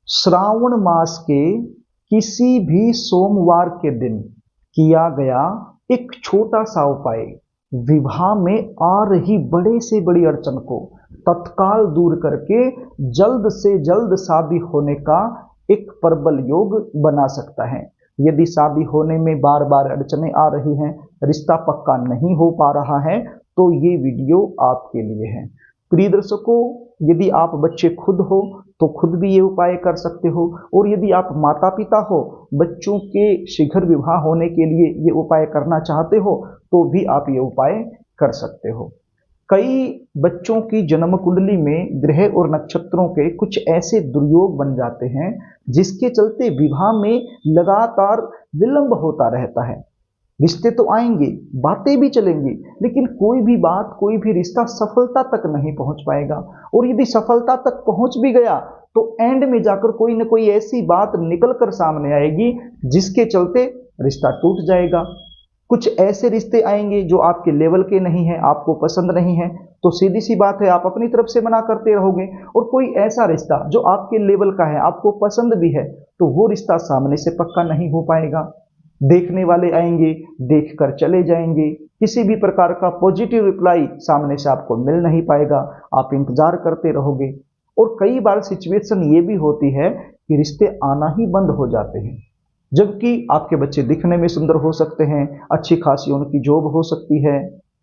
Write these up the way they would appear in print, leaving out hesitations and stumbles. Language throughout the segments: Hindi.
श्रावण मास के किसी भी सोमवार के दिन किया गया एक छोटा सा उपाय विवाह में आ रही बड़े से बड़ी अड़चन को तत्काल दूर करके जल्द से जल्द शादी होने का एक प्रबल योग बना सकता है। यदि शादी होने में बार बार अड़चनें आ रही हैं, रिश्ता पक्का नहीं हो पा रहा है, तो ये वीडियो आपके लिए है। प्रिय दर्शकों, यदि आप बच्चे खुद हो तो खुद भी ये उपाय कर सकते हो, और यदि आप माता पिता हो, बच्चों के शीघ्र विवाह होने के लिए ये उपाय करना चाहते हो, तो भी आप ये उपाय कर सकते हो। कई बच्चों की जन्म कुंडली में ग्रह और नक्षत्रों के कुछ ऐसे दुर्योग बन जाते हैं जिसके चलते विवाह में लगातार विलंब होता रहता है। रिश्ते तो आएंगे, बातें भी चलेंगी, लेकिन कोई भी बात, कोई भी रिश्ता सफलता तक नहीं पहुंच पाएगा। और यदि सफलता तक पहुंच भी गया तो एंड में जाकर कोई ना कोई ऐसी बात निकल कर सामने आएगी जिसके चलते रिश्ता टूट जाएगा। कुछ ऐसे रिश्ते आएंगे जो आपके लेवल के नहीं है, आपको पसंद नहीं है, तो सीधी सी बात है, आप अपनी तरफ से मना करते रहोगे। और कोई ऐसा रिश्ता जो आपके लेवल का है, आपको पसंद भी है, तो वो रिश्ता सामने से पक्का नहीं हो पाएगा। देखने वाले आएंगे, देखकर चले जाएंगे, किसी भी प्रकार का पॉजिटिव रिप्लाई सामने से आपको मिल नहीं पाएगा, आप इंतजार करते रहोगे। और कई बार सिचुएशन ये भी होती है कि रिश्ते आना ही बंद हो जाते हैं, जबकि आपके बच्चे दिखने में सुंदर हो सकते हैं, अच्छी खासी उनकी जॉब हो सकती है,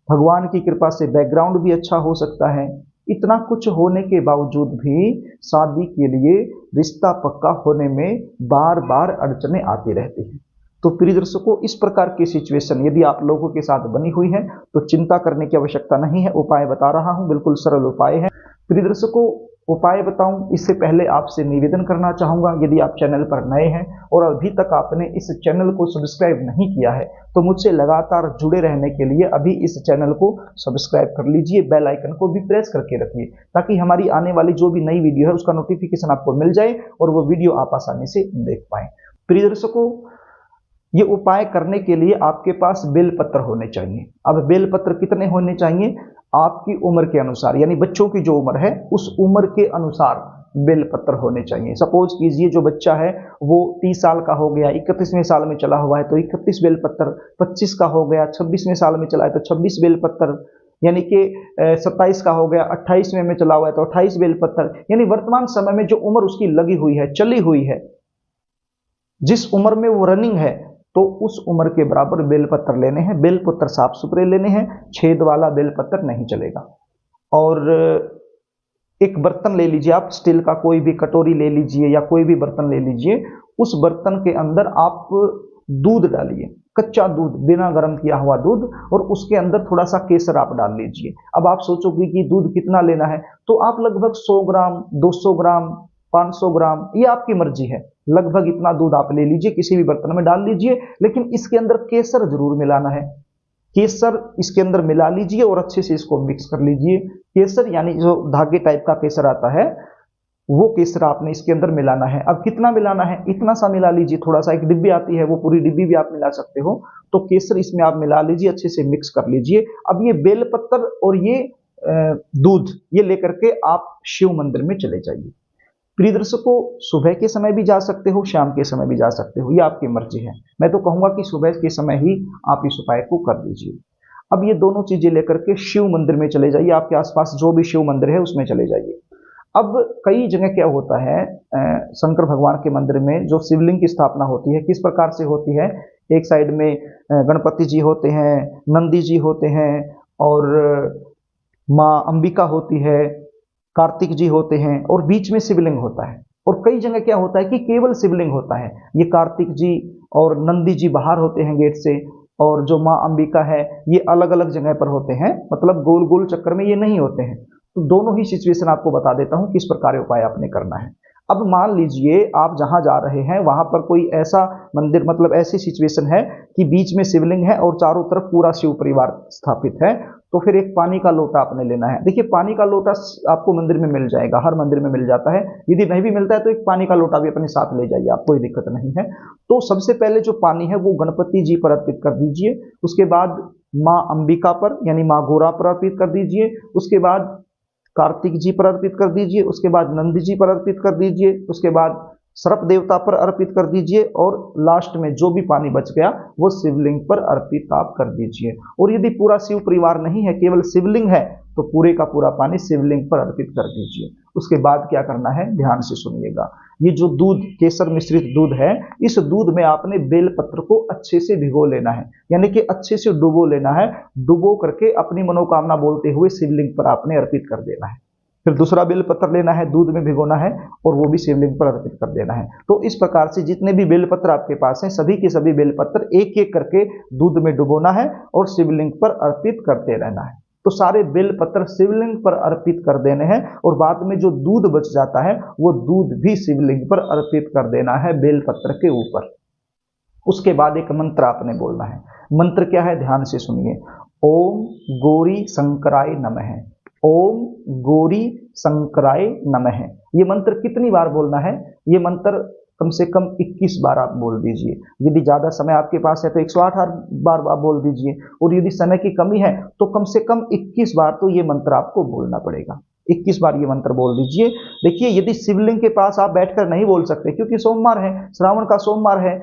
भगवान की कृपा से बैकग्राउंड भी अच्छा हो सकता है। इतना कुछ होने के बावजूद भी शादी के लिए रिश्ता पक्का होने में बार बार अड़चनें आती रहती हैं। तो प्रिय दर्शकों, इस प्रकार की सिचुएशन यदि आप लोगों के साथ बनी हुई है तो चिंता करने की आवश्यकता नहीं है। उपाय बता रहा हूं, बिल्कुल सरल उपाय है। प्रिय दर्शकों, उपाय बताऊं इससे पहले आपसे निवेदन करना चाहूंगा, यदि आप चैनल पर नए हैं और अभी तक आपने इस चैनल को सब्सक्राइब नहीं किया है तो मुझसे लगातार जुड़े रहने के लिए अभी इस चैनल को सब्सक्राइब कर लीजिए, बेल आइकन को भी प्रेस करके रखिए, ताकि हमारी आने वाली जो भी नई वीडियो है उसका नोटिफिकेशन आपको मिल जाए और वो वीडियो आप आसानी से देख पाएं। प्रिय दर्शकों, ये उपाय करने के लिए आपके पास बेलपत्र होने चाहिए। अब बेलपत्र कितने होने चाहिए? आपकी उम्र के अनुसार, यानी बच्चों की जो उम्र है उस उम्र के अनुसार बेलपत्र होने चाहिए। सपोज कीजिए जो बच्चा है वो 30 साल का हो गया, 31वें साल में चला हुआ है तो 31 बेलपत्र, 25 का हो गया, 26वें साल में चला है तो 26 बेलपत्र, यानी कि 27 का हो गया, 28वें में चला हुआ है तो 28 बेलपत्र। यानी वर्तमान समय में जो उम्र उसकी लगी हुई है, चली हुई है, जिस उम्र में वो रनिंग है, तो उस उम्र के बराबर बेलपत्र लेने हैं। बेलपत्र साफ सुथरे लेने हैं, छेद वाला बेलपत्र नहीं चलेगा। और एक बर्तन ले लीजिए आप, स्टील का कोई भी कटोरी ले लीजिए या कोई भी बर्तन ले लीजिए, उस बर्तन के अंदर आप दूध डालिए, कच्चा दूध, बिना गर्म किया हुआ दूध, और उसके अंदर थोड़ा सा केसर आप डाल लीजिए। अब आप सोचोगे कि दूध कितना लेना है, तो आप लगभग 100 ग्राम, 200 ग्राम, 500 ग्राम, ये आपकी मर्जी है, लगभग इतना दूध आप ले लीजिए, किसी भी बर्तन में डाल लीजिए। लेकिन इसके अंदर केसर जरूर मिलाना है, केसर इसके अंदर मिला लीजिए और अच्छे से इसको मिक्स कर लीजिए। केसर यानी जो धागे टाइप का केसर आता है, वो केसर आपने इसके अंदर मिलाना है। अब कितना मिलाना है? इतना सा मिला लीजिए, थोड़ा सा, एक डिब्बी आती है वो पूरी डिब्बी भी आप मिला सकते हो। तो केसर इसमें आप मिला लीजिए, अच्छे से मिक्स कर लीजिए। अब ये बेलपत्र और ये दूध, ये लेकर के आप शिव मंदिर में चले जाइए। प्रिय दर्शकों, सुबह के समय भी जा सकते हो, शाम के समय भी जा सकते हो, ये आपकी मर्जी है। मैं तो कहूंगा कि सुबह के समय ही आप इस उपाय को कर दीजिए। अब ये दोनों चीजें लेकर के शिव मंदिर में चले जाइए, आपके आसपास जो भी शिव मंदिर है उसमें चले जाइए। अब कई जगह क्या होता है, शंकर भगवान के मंदिर में जो शिवलिंग की स्थापना होती है किस प्रकार से होती है? एक साइड में गणपति जी होते हैं, नंदी जी होते हैं, और माँ अंबिका होती है, कार्तिक जी होते हैं, और बीच में शिवलिंग होता है। और कई जगह क्या होता है कि केवल शिवलिंग होता है, ये कार्तिक जी और नंदी जी बाहर होते हैं गेट से, और जो माँ अंबिका है ये अलग अलग जगह पर होते हैं, मतलब गोल गोल चक्कर में ये नहीं होते हैं। तो दोनों ही सिचुएशन आपको बता देता हूं किस प्रकार उपाय आपने करना है। अब मान लीजिए आप जहां जा रहे हैं वहां पर कोई ऐसा मंदिर, मतलब ऐसी सिचुएशन है कि बीच में शिवलिंग है और चारों तरफ पूरा शिव परिवार स्थापित है, तो फिर एक पानी का लोटा आपने लेना है। देखिए, पानी का लोटा आपको मंदिर में मिल जाएगा, हर मंदिर में मिल जाता है। यदि नहीं भी मिलता है तो एक पानी का लोटा भी अपने साथ ले जाइए, आप, कोई दिक्कत नहीं है। तो सबसे पहले जो पानी है वो गणपति जी पर अर्पित कर दीजिए, उसके बाद माँ अंबिका पर यानी माँ गोरा पर अर्पित कर दीजिए, उसके बाद कार्तिक जी पर अर्पित कर दीजिए, उसके बाद नंदी जी पर अर्पित कर दीजिए, उसके बाद सर्प देवता पर अर्पित कर दीजिए और लास्ट में जो भी पानी बच गया वो शिवलिंग पर अर्पित आप कर दीजिए। और यदि पूरा शिव परिवार नहीं है, केवल शिवलिंग है, तो पूरे का पूरा पानी शिवलिंग पर अर्पित कर दीजिए। उसके बाद क्या करना है, ध्यान से सुनिएगा। ये जो दूध, केसर मिश्रित दूध है, इस दूध में आपने बेलपत्र को अच्छे से भिगो लेना है, यानी कि अच्छे से डुबो लेना है। डुबो करके अपनी मनोकामना बोलते हुए शिवलिंग पर आपने अर्पित कर देना है। फिर दूसरा बेलपत्र लेना है, दूध में भिगोना है और वो भी शिवलिंग पर अर्पित कर देना है। तो इस प्रकार से जितने भी बेलपत्र आपके पास हैं, सभी के सभी बेलपत्र एक एक करके दूध में डुबोना है और शिवलिंग पर अर्पित करते रहना है। तो सारे बेलपत्र शिवलिंग पर अर्पित कर देने हैं और बाद में जो दूध बच जाता है वो दूध भी शिवलिंग पर अर्पित कर देना है बेलपत्र के ऊपर। उसके बाद एक मंत्र आपने बोलना है। मंत्र क्या है, ध्यान से सुनिए। ओम गौरी शंकराय नमः। ओम गौरी शंकराय नमः। ये मंत्र कितनी बार बोलना है, ये मंत्र कम से कम 21 बार आप बोल दीजिए। यदि ज़्यादा समय आपके पास है तो 108 बार आप बोल दीजिए, और यदि समय की कमी है तो कम से कम 21 बार तो ये मंत्र आपको बोलना पड़ेगा। 21 बार ये मंत्र बोल दीजिए। देखिए, यदि शिवलिंग के पास आप बैठकर नहीं बोल सकते, क्योंकि सोमवार है, श्रावण का सोमवार है,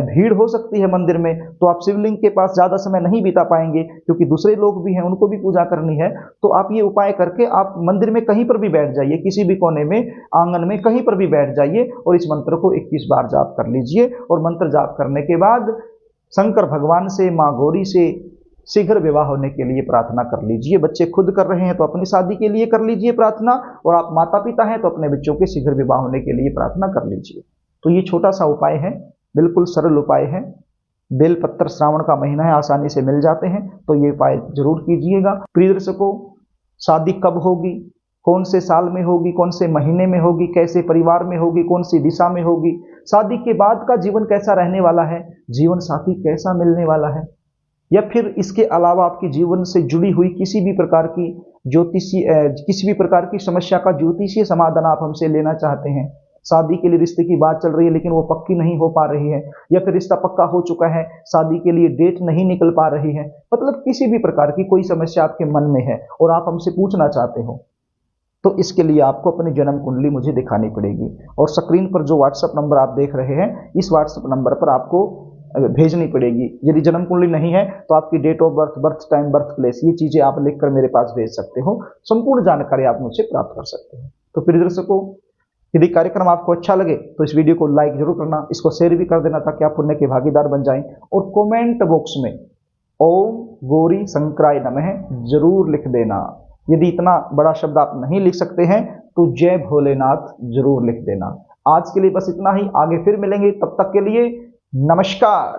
भीड़ हो सकती है मंदिर में, तो आप शिवलिंग के पास ज़्यादा समय नहीं बिता पाएंगे, क्योंकि दूसरे लोग भी हैं, उनको भी पूजा करनी है। तो आप ये उपाय करके आप मंदिर में कहीं पर भी बैठ जाइए, किसी भी कोने में, आंगन में, कहीं पर भी बैठ जाइए और इस मंत्र को 21 बार जाप कर लीजिए। और मंत्र जाप करने के बाद शंकर भगवान से, माँ गौरी से शीघ्र विवाह होने के लिए प्रार्थना कर लीजिए। बच्चे खुद कर रहे हैं तो अपनी शादी के लिए कर लीजिए प्रार्थना, और आप माता पिता हैं तो अपने बच्चों के शीघ्र विवाह होने के लिए प्रार्थना कर लीजिए। तो ये छोटा सा उपाय है, बिल्कुल सरल उपाय है। बेलपत्र श्रावण का महीना है, आसानी से मिल जाते हैं, तो ये उपाय जरूर कीजिएगा। प्रिय दर्शकों, शादी कब होगी, कौन से साल में होगी, कौन से महीने में होगी, कैसे परिवार में होगी, कौन सी दिशा में होगी, शादी के बाद का जीवन कैसा रहने वाला है, जीवन साथी कैसा मिलने वाला है, या फिर इसके अलावा आपके जीवन से जुड़ी हुई किसी भी प्रकार की किसी भी प्रकार की समस्या का ज्योतिषीय समाधान आप हमसे लेना चाहते हैं, शादी के लिए रिश्ते की बात चल रही है लेकिन वो पक्की नहीं हो पा रही है, या फिर रिश्ता पक्का हो चुका है, शादी के लिए डेट नहीं निकल पा रही है, मतलब किसी भी प्रकार की कोई समस्या आपके मन में है और आप हमसे पूछना चाहते हो, तो इसके लिए आपको अपनी जन्म कुंडली मुझे दिखानी पड़ेगी। और स्क्रीन पर जो व्हाट्सएप नंबर आप देख रहे हैं, इस व्हाट्सएप नंबर पर आपको भेजनी पड़ेगी। यदि जन्म कुंडली नहीं है तो आपकी date of birth, birth time, birth place, ये चीजें आप लिखकर मेरे पास भेज सकते हो। संपूर्ण जानकारी आप मुझसे प्राप्त कर सकते हो। तो प्रिय दर्शकों, यदि कार्यक्रम आपको अच्छा लगे तो इस वीडियो को लाइक जरूर करना, इसको शेयर भी कर देना ताकि आप पुण्य के भागीदार बन जाएं, और कमेंट बॉक्स में ओम गौरी शंकराय नमः जरूर लिख देना। यदि इतना बड़ा शब्द आप नहीं लिख सकते हैं तो जय भोलेनाथ जरूर लिख देना। आज के लिए बस इतना ही, आगे फिर मिलेंगे, तब तक के लिए नमस्कार।